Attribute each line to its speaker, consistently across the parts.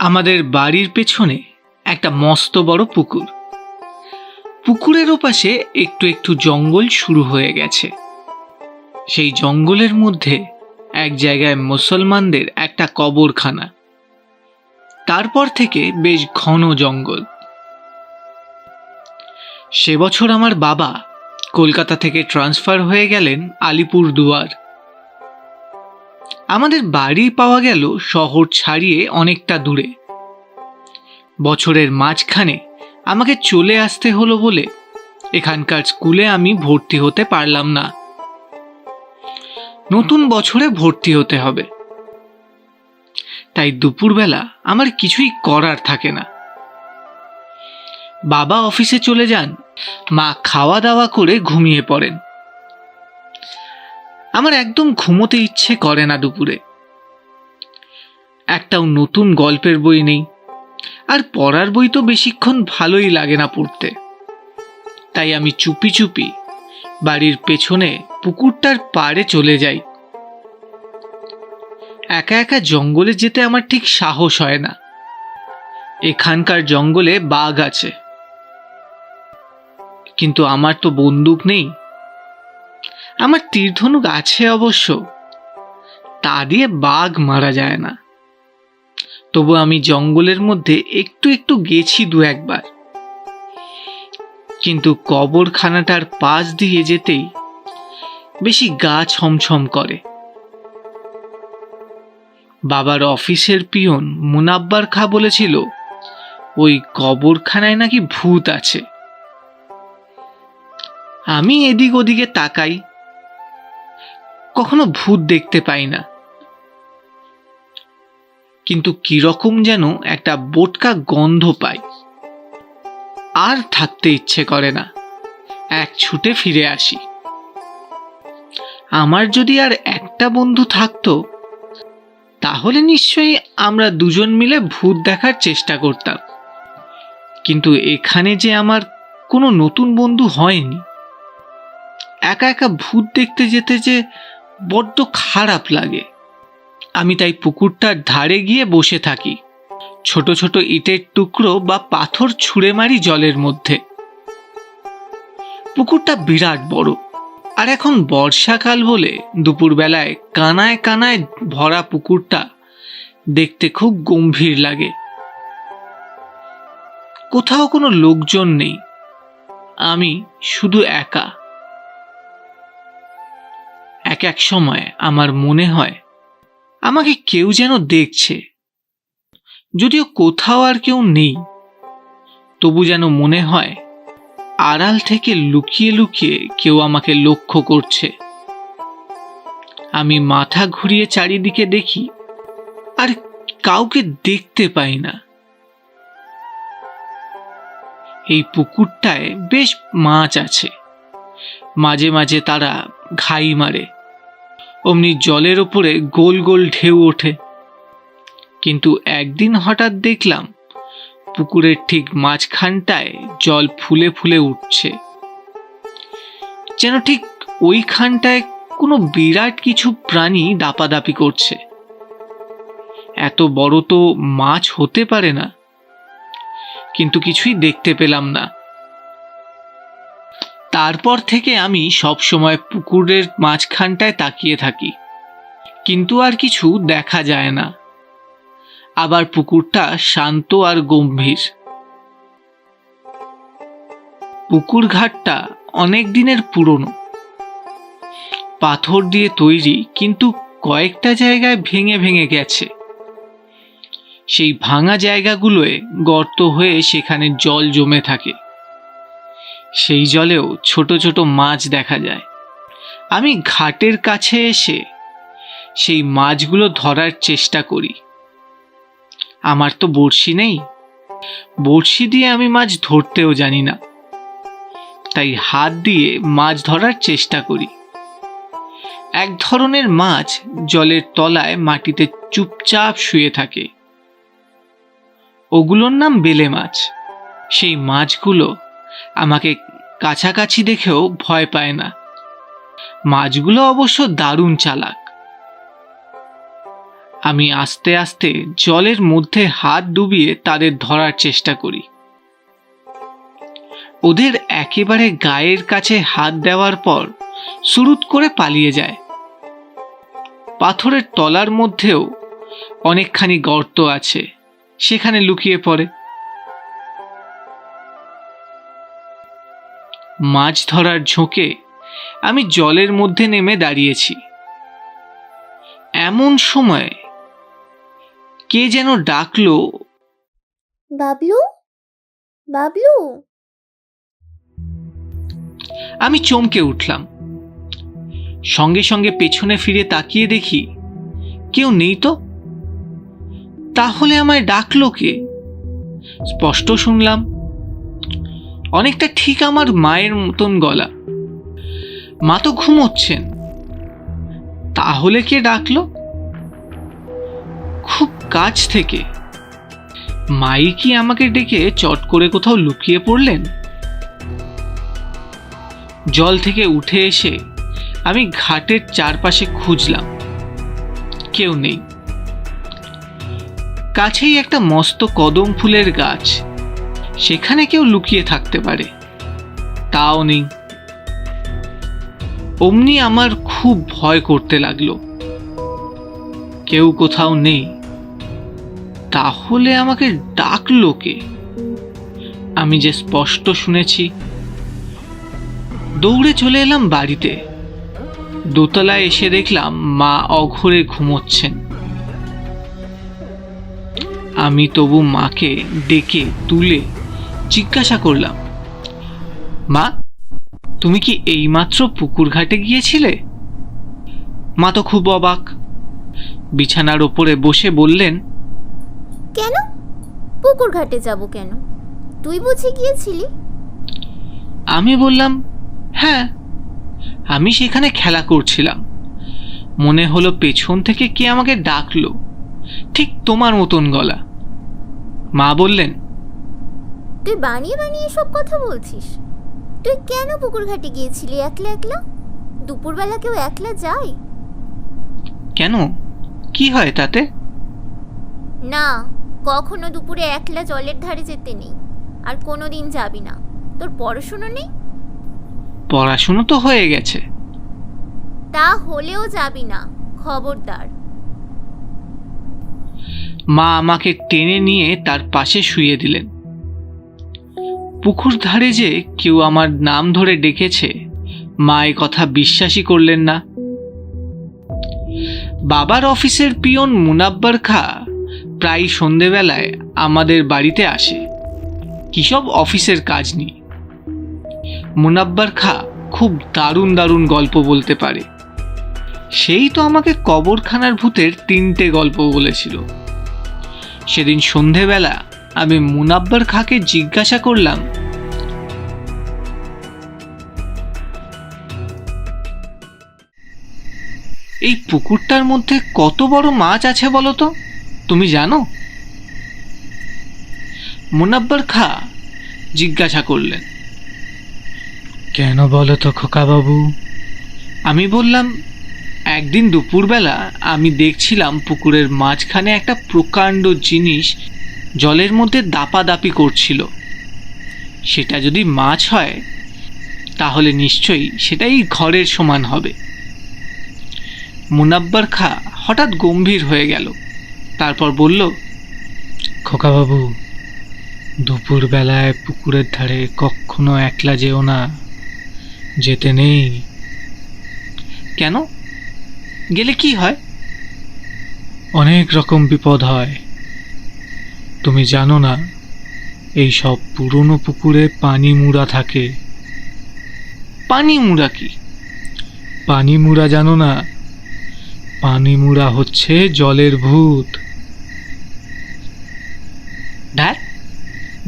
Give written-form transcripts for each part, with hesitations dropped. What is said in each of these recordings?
Speaker 1: আমাদের বাড়ির পেছনে একটা মস্ত বড় পুকুর। পুকুরের ওপাশে একটু একটু জঙ্গল শুরু হয়ে গেছে। সেই জঙ্গলের মধ্যে এক জায়গায় মুসলমানদের একটা কবরখানা। তারপর থেকে বেশ ঘন জঙ্গল। সে বছর আমার বাবা কলকাতা থেকে ট্রান্সফার হয়ে গেলেন আলিপুরদুয়ার। আমাদের বাড়ি পাওয়া গেল শহর ছাড়িয়ে অনেকটা দূরে। বছরের মাঝখানে আমাকে চলে আসতে হলো বলে এখানকার স্কুলে আমি ভর্তি হতে পারলাম না। নতুন বছরে ভর্তি হতে হবে, তাই দুপুরবেলা আমার কিছুই করার থাকে না। বাবা অফিসে চলে যান, মা খাওয়া দাওয়া করে ঘুমিয়ে পড়েন। আমার একদম ঘুমোতে ইচ্ছে করে না দুপুরে। একটাও নতুন গল্পের বই নেই, আর পড়ার বই তো বেশিক্ষণ ভালোই লাগে না পড়তে। তাই আমি চুপি চুপি বাড়ির পেছনে পুকুরটার পাড়ে চলে যাই। একা একা জঙ্গলে যেতে আমার ঠিক সাহস হয় না। এখানকার জঙ্গলে বাঘ আছে, কিন্তু আমার তো বন্দুক নেই। আমার তীরধনুক আছে অবশ্য, তা দিয়ে বাঘ মারা যায় না। তবু আমি জঙ্গলের মধ্যে একটু একটু গেছি দু একবার, কিন্তু কবরখানাটার পাশ দিয়ে যেতেই বেশি গা ছমছম করে। বাবার অফিসের পিয়ন মুনাব্বার খা বলেছিল ওই কবরখানায় নাকি ভূত আছে। আমি এদিক ওদিকে তাকাই, কখনো ভূত দেখতে পাই না, কিন্তু কিরকম যেন একটা বোটকা গন্ধ পাই। আর থাকতে ইচ্ছে করে না, এক ছুটে ফিরে আসি। আমার যদি আর একটা বন্ধু থাকতো, তাহলে নিশ্চয়ই আমরা দুজন মিলে ভূত দেখার চেষ্টা করতাম। কিন্তু এখানে যে আমার কোনো নতুন বন্ধু হয়নি। একা একা ভূত দেখতে যেতে যে বড্ড খারাপ লাগে। আমি তাই পুকুরটার ধারে গিয়ে বসে থাকি, ছোট ছোট ইটের টুকরো বা পাথর ছুঁড়ে মারি জলের মধ্যে। পুকুরটা বিরাট বড়, আর এখন বর্ষাকাল বলে দুপুরবেলায় কানায় কানায় ভরা পুকুরটা দেখতে খুব গম্ভীর লাগে। কোথাও কোনো লোকজন নেই, আমি শুধু একা। এক এক সময় আমার মনে হয় আমাকে কেউ যেন দেখছে, যদিও কোথাও আর কেউ নেই। তবু যেন মনে হয় আড়াল থেকে লুকিয়ে লুকিয়ে কেউ আমাকে লক্ষ্য করছে। আমি মাথা ঘুরিয়ে চারিদিকে দেখি, আর কাউকে দেখতে পাই না। এই পুকুরটায় বেশ মাছ আছে, মাঝে মাঝে তারা ঘাই মারে, অমনি জলের ওপরে গোল গোল ঢেউ ওঠে। কিন্তু একদিন হঠাৎ দেখলাম পুকুরের ঠিক মাঝখানটায় জল ফুলে ফুলে উঠছে, যেন ঠিক ওইখানটায় কোনো বিরাট কিছু প্রাণী দাপাদাপি করছে। এত বড় তো মাছ হতে পারে না, কিন্তু কিছুই দেখতে পেলাম না। তারপর থেকে আমি সব সময় পুকুরের মাঝখানটায় তাকিয়ে থাকি, কিন্তু আর কিছু দেখা যায় না। আবার পুকুরটা শান্ত আর গম্ভীর। পুকুর ঘাটটা অনেক দিনের পুরনো, পাথর দিয়ে তৈরি, কিন্তু কয়েকটা জায়গায় ভেঙে ভেঙে গেছে। সেই ভাঙা জায়গাগুলোয় গর্ত হয়ে সেখানে জল জমে থাকে। সেই জলেও ছোট ছোট মাছ দেখা যায়। আমি ঘাটের কাছে এসে সেই মাছগুলো ধরার চেষ্টা করি। আমার তো বড়শি নেই, বড়শি দিয়ে আমি মাছ ধরতেও জানি না, তাই হাত দিয়ে মাছ ধরার চেষ্টা করি। এক ধরনের মাছ জলের তলায় মাটিতে চুপচাপ শুয়ে থাকে, ওগুলোর নাম বেলে মাছ। সেই মাছগুলো আমাকে কাছাকাছি দেখেও ভয় পায় না। মাছগুলো অবশ্য দারুণ চালাক। আমি আস্তে আস্তে জলের মধ্যে হাত ডুবিয়ে তাদের ধরার চেষ্টা করি। ওদের একেবারে গায়ের কাছে হাত দেওয়ার পর সুরুত করে পালিয়ে যায়। পাথরের তলার মধ্যেও অনেকখানি গর্ত আছে, সেখানে লুকিয়ে পড়ে। মাছ ধরার ঝোঁকে আমি জলের মধ্যে নেমে দাঁড়িয়েছি। এমন সময় কে যেন ডাকলো,
Speaker 2: বাবলু, বাবলু।
Speaker 1: আমি চমকে উঠলাম। সঙ্গে সঙ্গে পেছনে ফিরে তাকিয়ে দেখি কেউ নেই তো। তাহলে আমায় ডাকলো কে? স্পষ্ট শুনলাম, অনেকটা ঠিক আমার মায়ের মতন গলা। মা তো ঘুমোচ্ছেন, তাহলে কে ডাকলো? খুব কাছ থেকে। মাই কি আমাকে ডেকে চট করে কোথাও লুকিয়ে পড়লেন? জল থেকে উঠে এসে আমি ঘাটের চারপাশে খুঁজলাম, কেউ নেই। কাছেই একটা মস্ত কদম ফুলের গাছ, সেখানে কেউ লুকিয়ে থাকতে পারে, তাও নেই। অমনি আমার খুব ভয় করতে লাগলো। কেউ কোথাও নেই, তাহলে আমাকে ডাকলো কে? আমি যে স্পষ্ট শুনেছি। দৌড়ে চলে এলাম বাড়িতে। দোতলায় এসে দেখলাম মা অঘোরে ঘুমোচ্ছেন। আমি তবু মাকে ডেকে তুলে জিজ্ঞাসা করলাম, মা, তুমি কি এইমাত্র পুকুর ঘাটে গিয়েছিলে? মা তো খুব অবাক। বিছানার ওপরে বসে বললেন,
Speaker 2: কেন পুকুর ঘাটে যাব কেন? তুই বুঝি গিয়েছিলি?
Speaker 1: আমি বললাম, হ্যাঁ, আমি সেখানে খেলা করছিলাম। মনে হলো পেছন থেকে কে আমাকে ডাকলো, ঠিক তোমার মতন গলা। মা বললেন,
Speaker 2: তুই বানিয়ে বানিয়ে সব কথা বলছিস। তুই কেন পুকুর ঘাটে গিয়েছিলি একলা একলা? দুপুরবেলা কেউ একলা যায়?
Speaker 1: কেন, কি হয় তাতে?
Speaker 2: না, কখনো দুপুরে একলা জলের ধারে যেতে নেই, আর কোনোদিন যাবি না। তোর পড়াশুনো নেই?
Speaker 1: পড়াশুনো তো হয়ে গেছে।
Speaker 2: তা হলেও যাবি না, খবরদার।
Speaker 1: মা আমাকে টেনে নিয়ে তার পাশে শুইয়ে দিলেন। পুকুর ধারে যে কেউ আমার নাম ধরে ডেকেছে, মা এ কথা বিশ্বাসই করলেন না। বাবার অফিসের পিয়ন মুনাব্বার খা প্রায় সন্ধেবেলায় আমাদের বাড়িতে আসে, কিসব অফিসের কাজ নিয়ে। মুনাব্বার খা খুব দারুণ দারুণ গল্প বলতে পারে। সেই তো আমাকে কবরখানার ভূতের 3টে গল্প বলেছিল। সেদিন সন্ধেবেলা আমি মুনাব্বার খাকে জিজ্ঞাসা করলাম, এই পুকুরটার মধ্যে কত বড় মাছ আছে বলো তো, তুমি জানো? মুনাব্বার খা জিজ্ঞাসা করলেন, কেন বলো তো খোকা বাবু? আমি বললাম, একদিন দুপুরবেলা আমি দেখছিলাম পুকুরের মাঝখানে একটা প্রকাণ্ড জিনিস জলের মধ্যে দাপাদাপি করছিল। সেটা যদি মাছ হয় তাহলে নিশ্চয়ই সেটাই ঘরের সমান হবে। মুনাব্বার খা হঠাৎ গম্ভীর হয়ে গেল। তারপর বলল, খোকা বাবু, দুপুরবেলায় পুকুরের ধারে কখনো একলা যেও না, যেতে নেই। কেন, গেলে কি হয়? অনেক রকম বিপদ হয়। তুমি জানো না, এই সব পুরনো পুকুরে পানি মুড়া থাকে। পানি মুড়া কি? পানি মুড়া জানো না? পানি মুড়া হচ্ছে জলের ভূত। ধ্যাৎ,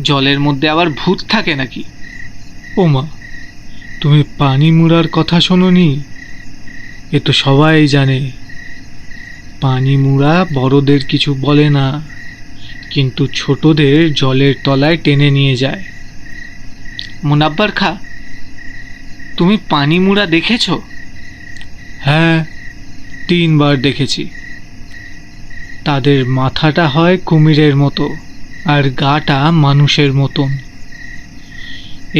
Speaker 1: জলের মধ্যে আবার ভূত থাকে নাকি? ও মা, তুমি পানি মুড়ার কথা শোনোনি? এ তো সবাই জানে। পানি মুড়া বড়দের কিছু বলে না, কিন্তু ছোটদের জলের তলায় টেনে নিয়ে যায়। মুনাব্বার খা, তুমি পানি মুড়া দেখেছ? হ্যাঁ, 3 বার দেখেছি। তাদের মাথাটা হয় কুমিরের মতো আর গাটা মানুষের মতন।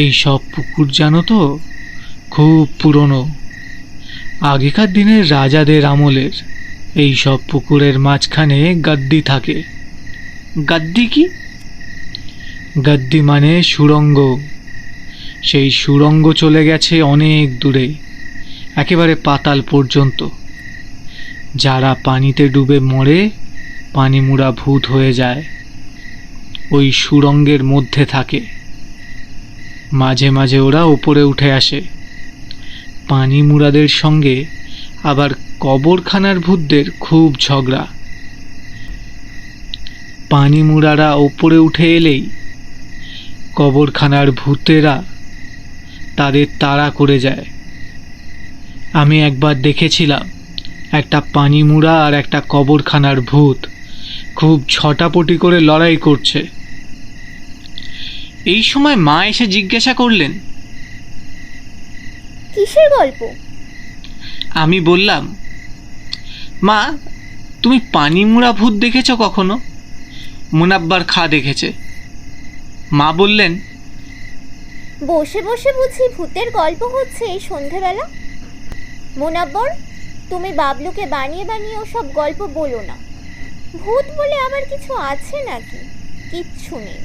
Speaker 1: এই সব পুকুর জানো তো খুব পুরনো, আগেকার দিনের রাজাদের আমলের। এই সব পুকুরের মাঝখানে গাদ্দি থাকে। গাদ্দি কি? গাদ্দি মানে সুড়ঙ্গ। সেই সুড়ঙ্গ চলে গেছে অনেক দূরে, একেবারে পাতাল পর্যন্ত। যারা পানিতে ডুবে মরে পানিমুড়া ভূত হয়ে যায় ওই সুড়ঙ্গের মধ্যে থাকে। মাঝে মাঝে ওরা ওপরে উঠে আসে। পানিমুড়াদের সঙ্গে আবার কবরখানার ভূতদের খুব ঝগড়া। পানিমুড়ারা ওপরে উঠে এলেই কবরখানার ভূতেরা তাদের তাড়া করে যায়। আমি একবার দেখেছিলাম একটা পানিমুড়া আর একটা কবরখানার ভূত খুব ছটাপটি করে লড়াই করছে। এই সময় মা এসে জিজ্ঞাসা করলেন,
Speaker 2: কিসের গল্প?
Speaker 1: আমি বললাম, মা তুমি পানিমুড়া ভূত দেখেছ কখনো? মুনাব্বার খা দেখেছে। মা বললেন,
Speaker 2: বসে বসে বুঝি ভূতের গল্প হচ্ছে এই সন্ধেবেলা? মোনাব্বর, তুমি বাবলুকে বানিয়ে বানিয়ে ওসব গল্প বলো না। ভূত বলে আবার কিছু আছে নাকি? কিচ্ছু নেই।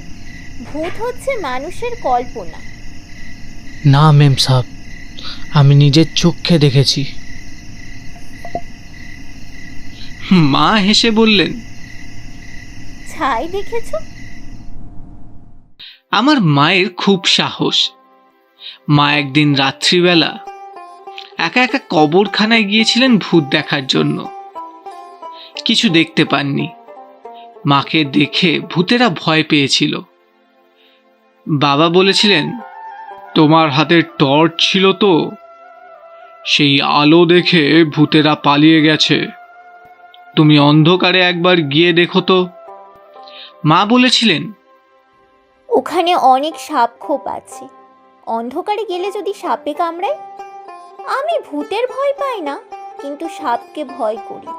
Speaker 2: ভূত হচ্ছে মানুষের কল্পনা।
Speaker 1: না মেম সাহেব, আমি নিজের চোখে দেখেছি। মা হেসে বললেন,
Speaker 2: ছাই দেখেছো?
Speaker 1: আমার মায়ের খুব সাহস। মা একদিন রাত্রিবেলা একা একা কবরখানায় গিয়েছিলেন ভূত দেখার জন্য। কিছু দেখতে পাননি। মাকে দেখে ভূতেরা ভয় পেয়েছিল। বাবা বলেছিলেন, তোমার হাতে টর্চ ছিল তো, সেই আলো দেখে ভূতেরা পালিয়ে গেছে। তুমি অন্ধকারে একবার গিয়ে দেখো তো। মা বলেছিলেন,
Speaker 2: ওখানে অনেক সাপ খোপ আছে। অন্ধকারে গেলে যদি সাপে কামড়ায়? আমি ভূতের ভয় পাই না, কিন্তু সাপকে ভয় করি।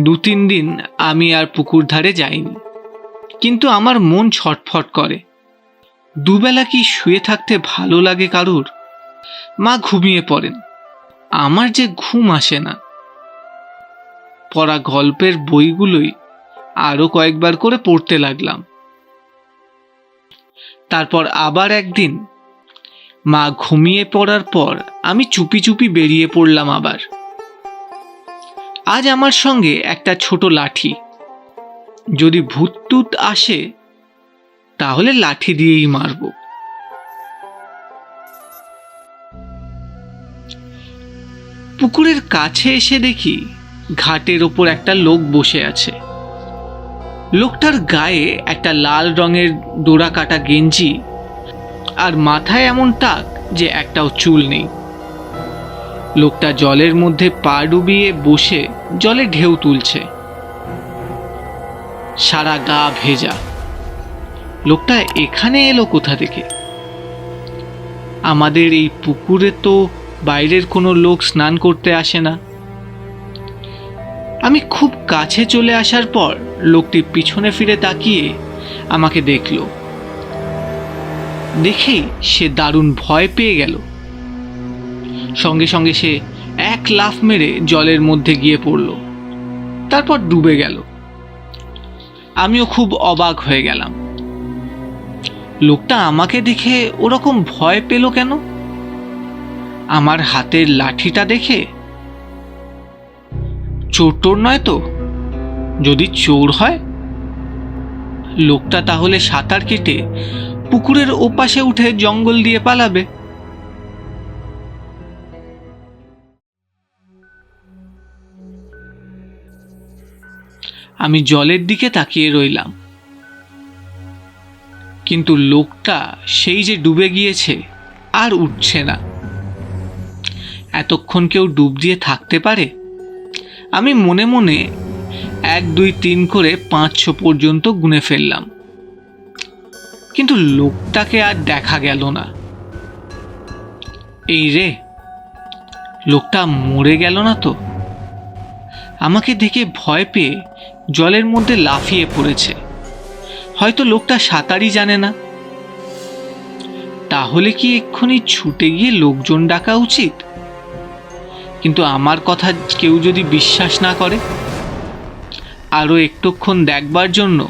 Speaker 1: 2-3 দিন আমি আর পুকুর ধারে যাইনি, কিন্তু আমার মন ছটফট করে। দুবেলা কি শুয়ে থাকতে ভালো লাগে কারুর? মা ঘুমিয়ে পড়েন, আমার যে ঘুম আসে না। পড়া গল্পের বইগুলোই আরো কয়েকবার করে পড়তে লাগলাম। তারপর আবার একদিন মা ঘুমিয়ে পড়ার পর আমি চুপি চুপি বেরিয়ে পড়লাম আবার। আজ আমার সঙ্গে একটা ছোট লাঠি। যদি ভূত টুত আসে তাহলে লাঠি দিয়েই মারব। পুকুরের কাছে এসে দেখি ঘাটের ওপর একটা লোক বসে আছে। লোকটার গায়ে একটা লাল রঙের ডোরা কাটা গেঞ্জি আর মাথায় এমন টাক যে একটাও চুল নেই। লোকটা জলের মধ্যে পা ডুবিয়ে বসে জলে ঢেউ তুলছে। সারা গা ভেজা। লোকটা এখানে এলো কোথা থেকে? আমাদের এই পুকুরে তো বাইরের কোনো লোক স্নান করতে আসে না। আমি খুব কাছে চলে আসার পর লোকটি পিছনে ফিরে তাকিয়ে আমাকে দেখলো। দেখেই সে দারুণ ভয় পেয়ে গেল। সঙ্গে সঙ্গে সে এক লাফ মেরে জলের মধ্যে গিয়ে পড়ল, তারপর ডুবে গেল। আমিও খুব অবাক হয়ে গেলাম। লোকটা আমাকে দেখে ওরকম ভয় পেল কেন? আমার হাতের লাঠিটা দেখে? চোর টোর নয় তো? যদি চোর হয় লোকটা তাহলে সাঁতার কেটে পুকুরের ওপাশে উঠে জঙ্গল দিয়ে পালাবে। আমি জলের দিকে তাকিয়ে রইলাম, কিন্তু লোকটা সেই যে ডুবে গিয়েছে আর উঠছে না। এতক্ষণ কেউ ডুব দিয়ে থাকতে পারে? আমি মনে মনে 1, 2, 3 করে 500 পর্যন্ত গুনে ফেললাম, কিন্তু লোকটাকে আর দেখা গেল না। এই রে, লোকটা মরে গেল না তো? আমাকে দেখে ভয় পেয়ে জলের মধ্যে লাফিয়ে পড়েছে। হয়তো লোকটা সাঁতারই জানে না। তাহলে কি এক্ষুনি ছুটে গিয়ে লোকজন ডাকা উচিত? কিন্তু আমার কথা কেউ যদি বিশ্বাস না করে? আরো একটুক্ষণ দেখবার জন্য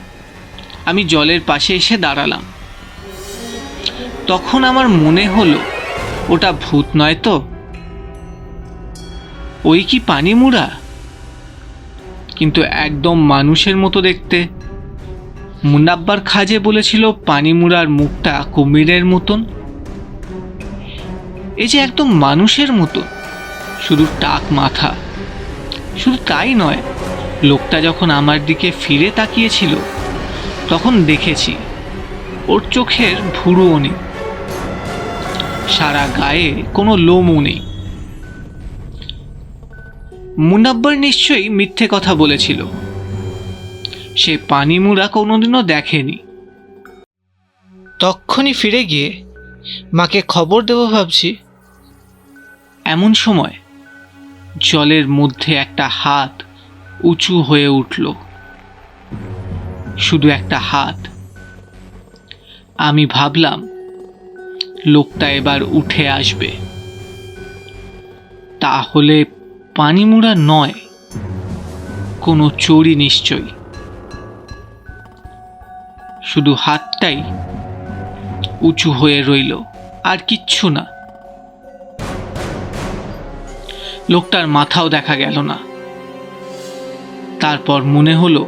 Speaker 1: আমি জলের পাশে এসে দাঁড়ালাম। তখন আমার মনে হলো ওটা ভূত নয় তো, ওই কি পানিমুড়া, কিন্তু একদম মানুষের মতো দেখতে। মুনাব্বার খাজে বলেছিল পানিমুড়ার মুখটা কুমিরের মতন, এই যে একদম মানুষের মতো, শুধু টাক মাথা। শুধু তাই নয়, লোকটা যখন আমার দিকে ফিরে তাকিয়েছিল তখন দেখেছি ওর চোখের ভুরুও নেই, সারা গায়ে কোনো লোমও নেই। মুনাব্বার নিশ্চয়ই মিথ্যে কথা বলেছিল, সে পানিমুড়া কোনোদিনও দেখেনি। তক্ষুনি ফিরে গিয়ে মাকে খবর দেব ভাবছি, এমন সময় জলের মধ্যে একটা হাত উঁচু হয়ে উঠল, শুধু একটা হাত। আমি ভাবলাম লোকটা এবার উঠে আসবে। তাহলে পানিমুড়া নয়, কোনো চোরই নিশ্চয়ই। শুধু হাতটাই উঁচু হয়ে রইল, আর কিচ্ছু না। লোকটার মাথাও দেখা গেল না। তারপর মনে হলো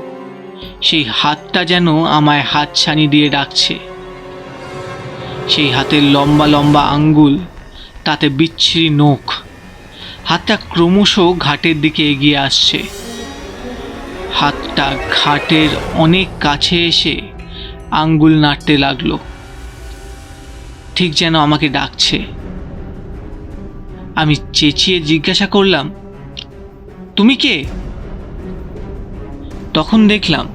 Speaker 1: সেই হাতটা যেন আমায় হাতছানি দিয়ে ডাকছে। সেই হাতের লম্বা লম্বা আঙ্গুল, তাতে বিচ্ছিরি নখ। হাতটা ক্রমশ ঘাটের দিকে এগিয়ে আসছে। হাতটা ঘাটের অনেক কাছে এসে আঙ্গুল নাড়তে লাগলো, ঠিক যেন আমাকে ডাকছে। আমি চেঁচিয়ে জিজ্ঞাসা করলাম, তুমি কে? তখন দেখলাম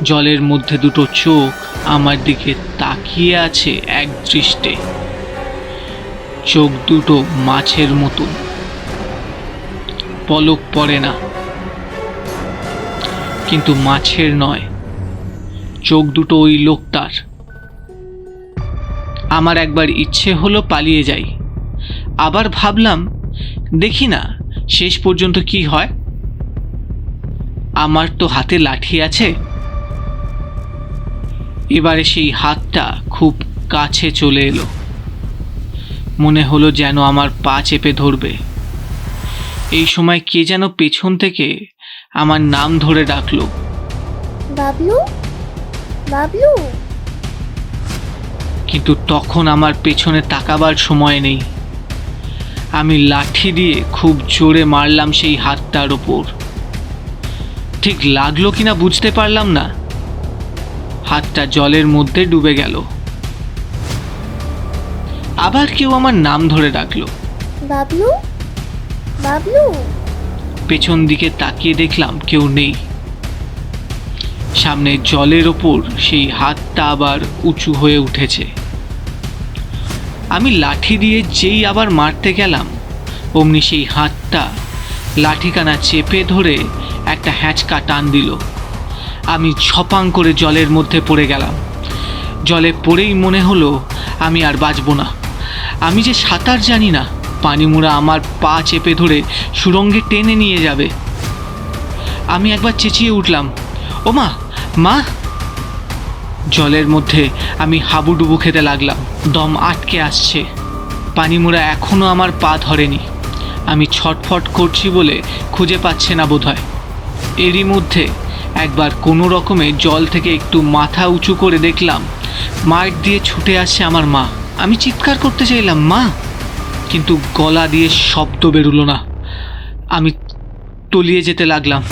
Speaker 1: জলের মধ্যে দুটো চোখ আমার দিকে তাকিয়ে আছে এক দৃষ্টে। চোখ দুটো মাছের মতন, পলক পড়ে না, কিন্তু মাছের নয়, চোখ দুটো ওই লোকটার। আমার একবার ইচ্ছে হলো পালিয়ে যাই, আবার ভাবলাম দেখি না শেষ পর্যন্ত কি হয়। আমার তো হাতে লাঠি আছে। এবারে সেই হাতটা খুব কাছে চলে এলো। মনে হলো যেন আমার পা চেপে ধরবে। এই সময় কে যেন পেছন থেকে আমার নাম ধরে ডাকলো,
Speaker 2: বাবলু, বাবলু।
Speaker 1: কিন্তু তখন আমার পেছনে তাকাবার সময় নেই। আমি লাঠি দিয়ে খুব জোরে মারলাম সেই হাতটার ওপর। ঠিক লাগলো কিনা বুঝতে পারলাম না, হাতটা জলের মধ্যে ডুবে গেল। আবার কেউ আমার নাম ধরে ডাকলো,
Speaker 2: বাবলু, বাবলু।
Speaker 1: পেছন দিকে তাকিয়ে দেখলাম কেউ নেই। সামনে জলের ওপর সেই হাতটা আবার উঁচু হয়ে উঠেছে। আমি লাঠি দিয়ে যেই আবার মারতে গেলাম, অমনি সেই হাতটা লাঠিখানা চেপে ধরে একটা হ্যাঁচকা টান দিল। আমি ঝপাং করে জলের মধ্যে পড়ে গেলাম। জলে পড়েই মনে হলো আমি আর বাঁচব না। আমি যে সাঁতার জানি না, পানিমুড়া আমার পা চেপে ধরে সুড়ঙ্গে টেনে নিয়ে যাবে। আমি একবার চেঁচিয়ে উঠলাম, ও মা, মা। জলের মধ্যে আমি হাবুডুবু খেতে লাগলাম, দম আটকে আসছে। পানিমুড়া এখনো আমার পা ধরেনি। আমি ছটফট করছি বলে খুঁজে পাচ্ছে না বোধহয়। এরই মধ্যে একবার কোনো রকমে জল থেকে একটু মাথা উঁচু করে দেখলাম মাঠ দিয়ে ছুটে আসছে আমার মা। আমি চিৎকার করতে চাইলাম, মা, কিন্তু গলা দিয়ে শব্দ বেরোলো না। আমি তলিয়ে যেতে লাগলাম।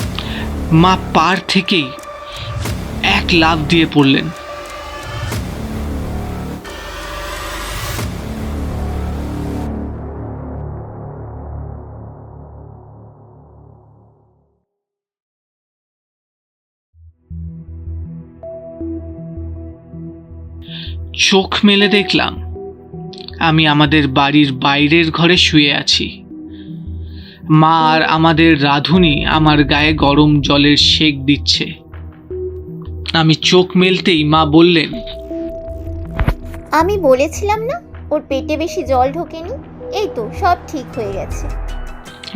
Speaker 1: মা পার থেকেই এক লাফ দিয়ে পড়লেন। চোখ মেলে দেখলাম আমি আমাদের বাড়ির বাইরের ঘরে শুয়ে আছি। মা আর আমাদের রাঁধুনি আমার গায়ে গরম জলের সেক দিচ্ছে। আমি চোখ মেলতেই মা বললেন,
Speaker 2: আমি বলেছিলাম না ওর পেটে বেশি জল ঢোকেনি, এই তো সব ঠিক হয়ে গেছে।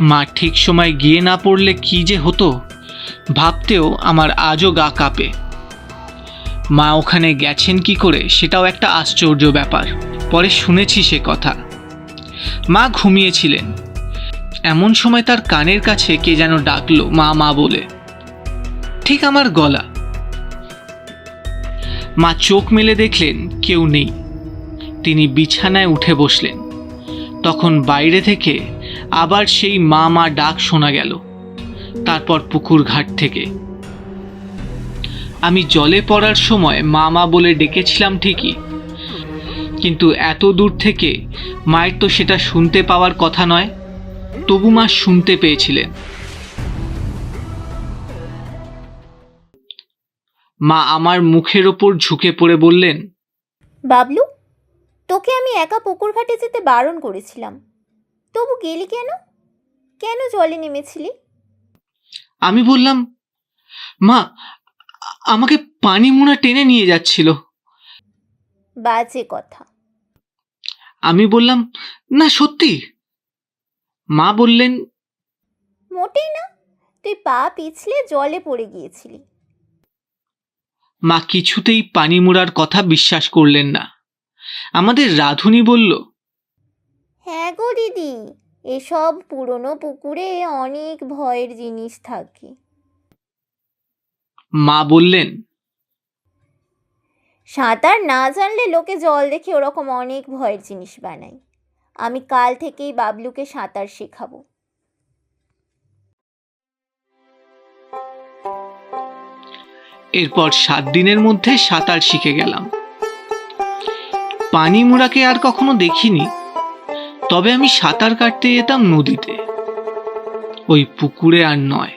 Speaker 1: মা ঠিক সময় গিয়ে না পড়লে কি যে হতো ভাবতেও আমার আজও গা কাঁপে। মা ওখানে গেছেন কি করে সেটাও একটা আশ্চর্য ব্যাপার। পরে শুনেছি সে কথা। মা ঘুমিয়েছিলেন, এমন সময় তার কানের কাছে কে যেন ডাকলো মা মা বলে, ঠিক আমার গলা। মা চোখ মেলে দেখলেন কেউ নেই। তিনি বিছানায় উঠে বসলেন। তখন বাইরে থেকে আবার সেই মা মা ডাক শোনা গেল, তারপর পুকুর ঘাট থেকে। আমি জলে পড়ার সময় মা মা বলে ডেকেছিলাম ঠিকই, কিন্তু এত দূর থেকে মায়ের তো সেটা শুনতে পাওয়ার কথা নয়। তবু মা শুনতে পেয়েছিলেন। মা আমার মুখের ওপর ঝুঁকে পড়ে বললেন,
Speaker 2: বাবলু, তোকে আমি একা পুকুর ঘাটে যেতে বারণ করেছিলাম, তবু গেলি কেন? কেন জলে নেমেছিলি?
Speaker 1: আমি বললাম, মা আমাকে পানি মোনা টেনে নিয়ে যাচ্ছিল।
Speaker 2: বাজে কথা।
Speaker 1: আমি বললাম, না সত্যি। মা বললেন,
Speaker 2: মোটেই না, তুই পা পিছলে জলে পড়ে গিয়েছিলি।
Speaker 1: মা কিছুতেই পানি মোড়ার কথা বিশ্বাস করলেন না। আমাদের রাঁধুনি বলল,
Speaker 2: হ্যাঁ গো দিদি, এসব পুরনো পুকুরে অনেক ভয়ের জিনিস থাকে।
Speaker 1: মা বললেন,
Speaker 2: সাঁতার না জানলে লোকে জল দেখে ওরকম অনেক ভয়ের জিনিস বানায়। আমি কাল থেকেই বাবলুকে সাঁতার শেখাবো।
Speaker 1: এরপর 7 দিনের মধ্যে সাঁতার শিখে গেলাম। পানি মোড়াকে আর কখনো দেখিনি, তবে আমি সাঁতার কাটতে যেতাম নদীতে, ওই পুকুরে আর নয়।